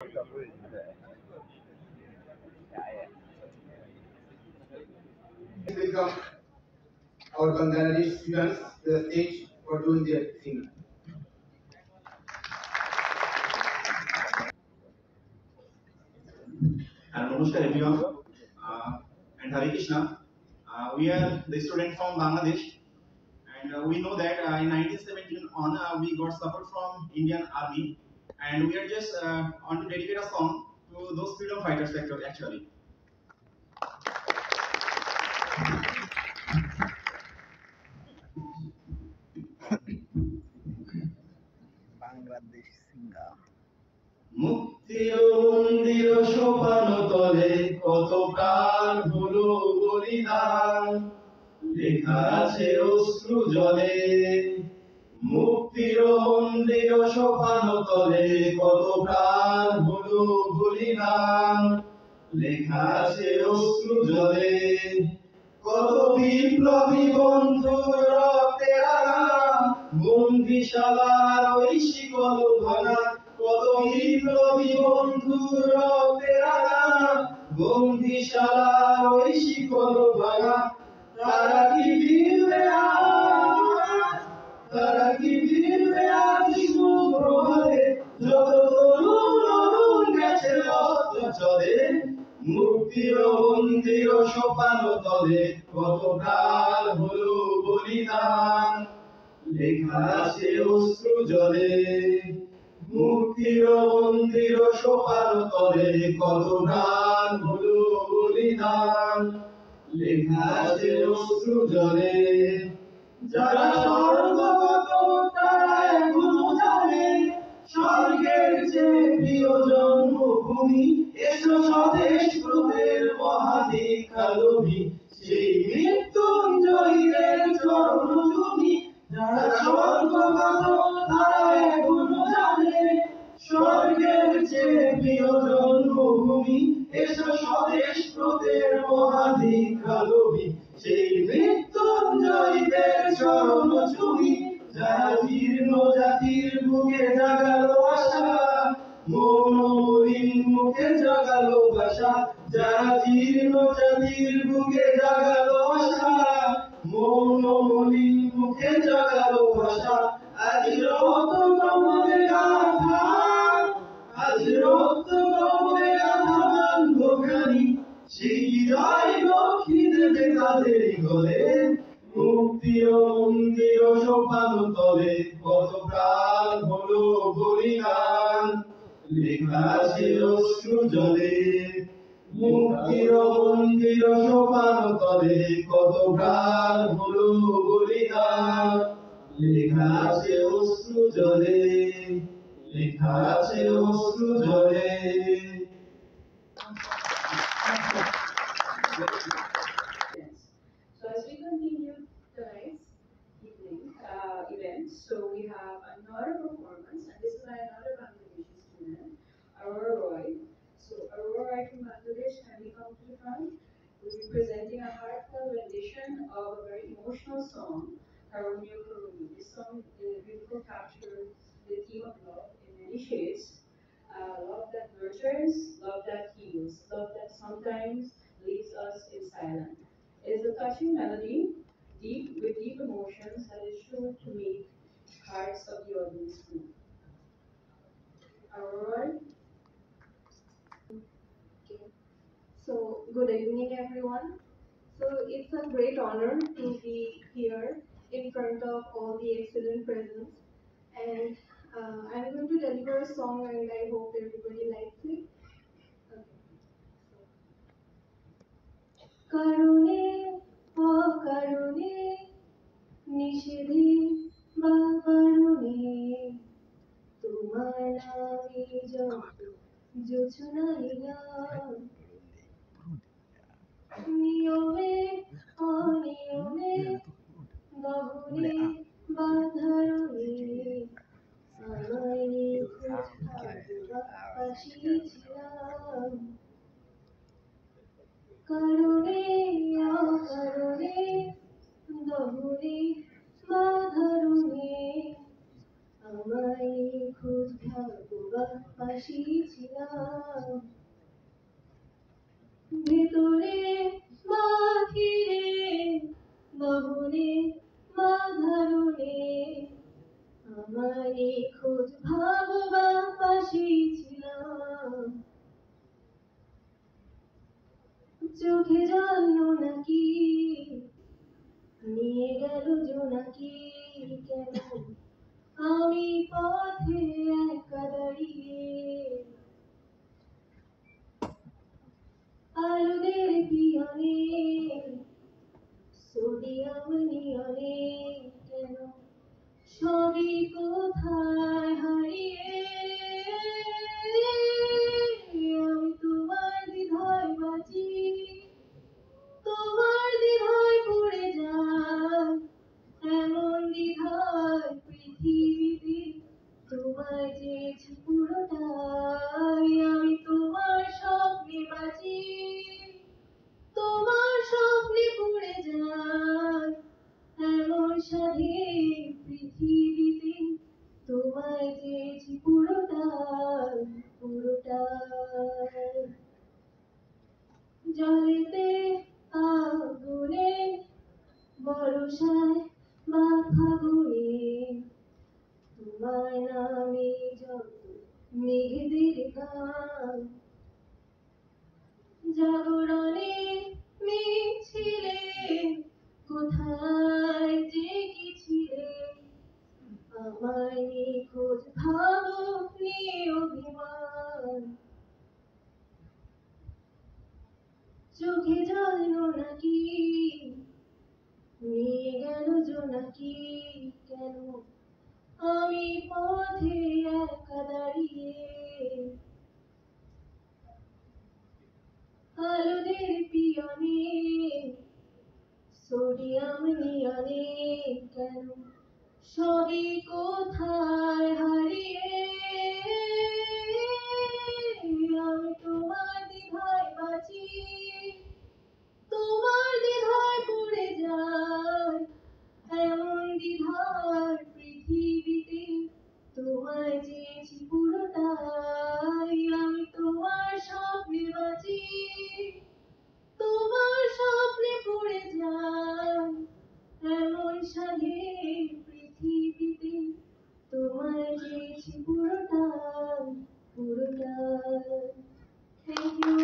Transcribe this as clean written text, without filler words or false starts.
Welcome our Bangladesh students to the stage for doing their singing. And Namaskar everyone. And Hare Krishna. We are the student from Bangladesh, and we know that in 1917 on we got support from Indian Army, and we are just want to dedicate a song to those freedom fighters actually. Bangladesh singer. মুক্তির মন্দির সোপান তলে কত প্রাণ হলো বলিদান লেখা আছে অশ্রু জলে মুক্তির মন্দির সোপান তলে কত প্রাণ হলো বলিদান লেখা আছে অশ্রু জলে কত বিপ্লবী বন্ধুর রক্তে রাঙা বন্দিশালার ওই শিকল ভাঙা কত বিপ্লবী বন্ধুর রক্তে রাঙা বন্দিশালার ওই শিকল ভাঙা তারা কি ফিরবে আজ তারা কি ফিরবে আজ সুপ্রভাতে যত তরুণ তরুণ গেছে রক্ত চলে মুক্তির মন্দির সোপান তলে কত প্রাণ হলো বলিদান লেখা আছে অশ্রু জলে মুক্তির মন্দির সোপান তলে কত প্রাণ হলো বলিদান লেখা আছে অশ্রু জলে যারা স্বর্গগত তারা এখনো জানে স্বর্গের চেয়ে প্রিয় জন্মভূমি এসো স্বদেশ ব্রতের মহাদীক্ষালোভী সেই মৃত্যুঞ্জয়ীদের চরণ চুমি যারা স্বর্গগত তারা এখনো জানে স্বর্গের চেয়ে প্রিয় জন্মভূমি এসো স্বদেশ ব্রতের মহাদীক্ষালোভী সেই মৃত্যুঞ্জয়ীদের চরণ চুমি যারা জীর্ণ জাতির বুকে জাগালো আশা মৌন মলিন মুখে জাগালো ভাষা যারা জীর্ণ জাতির বুকে জাগালো আশা মৌন মলিন মুখে জাগালো ভাষা আজ রক্ত কমলে গাথা আজ রক্ত কমলে গাথা বান্ধখানি সেই জয় লক্ষ্মী দেবে তাদের গলে মুক্তির মন্দির সোপান তলে কত প্রাণ হলো বলিদান লেখা আছে অশ্রু জলে মুক্তির মন্দির সোপান তলে কত প্রাণ হলো বলিদান লেখা আছে অশ্রু জলে লেখা আছে অশ্রু জলে So as we continue tonight's event, so we have another performance, and this is by another Bangladeshi student, Aurora Roy. So Aurora Roy from Bangladesh, kindly come to the front. We'll be presenting a heartfelt rendition of a very emotional song, Karunio Karuni. This song beautifully captures the theme of love in many shades. Love that nurtures, love that heals, love that sometimes leaves us in silence. It is a touching melody, deep with deep emotions that is sure to make hearts of the audience move. Aurora. Okay. So, good evening, everyone. So, it's a great honor to be here in front of all the excellent presence. And I'm going to deliver a song, and I hope everybody likes it. Okay. কারণে অকারণে নিষেধে বা কারণে তোমার নামে যত জোছনাইলাম নিয়মে অনিয়মে গহনে বাধারণে আমায় নিখোঁজ ভালোবাসিয়েছিলাম কারণে অকারণে গহনে বাধারণে আমায় খোঁজ ভাববার পাশে ছিলাম ভেতরে বাহিরে গহনে ধারণে আমায় খোঁজ ভাববার পাশে ছিলাম চোখে জল নাকি নিয়ে গেল জোনাকি কেন আমি পথে একা দাঁড়িয়ে আলোদের পিয়নে সোডিয়াম নিয়নে কেন সবই কোথায় হারিয়ে আমি তোমার দ্বিধায় বাঁচি তোমার দ্বিধায় পড়ে যায় এমন দ্বিধায় পৃথিবীতে তোমায় চেয়েছি পুরোটাই আমি তোমার স্বপ্নে বাঁচি তোমার স্বপ্নে পড়ে যায় এমন স্বাধীন পৃথিবীতে তোমায় চেয়েছি পুরোটাই জলেতে আগুনে বর্ষায় বা ফাগুনে তোমার নামে যত মেঘেদের গান জাগরণে মিছিলে কোথায় যে কি ছিলে আমায় নিখোঁজ ভাবনি অভিমান চোখে জল নাকি নিয়ে গেল জোনাকি কেন আমি পথে একা দাঁড়িয়ে আলোদের পিয়নে সোডিয়াম নিয়নে কেন সবই কোথায় হারিয়ে আমি তোমার দ্বিধায় বাঁচি তোমার দ্বিধায় পড়ে যায় এমন দ্বিধার পৃথিবীতে তোমায় চেয়েছি পুরোটাই আমি তোমার স্বপ্নে বাঁচি তোমার স্বপ্নে পড়ে যায় এমন স্বাধীন পৃথিবীতে তোমায় চেয়েছি পুরোটাই থ্যাংক ইউ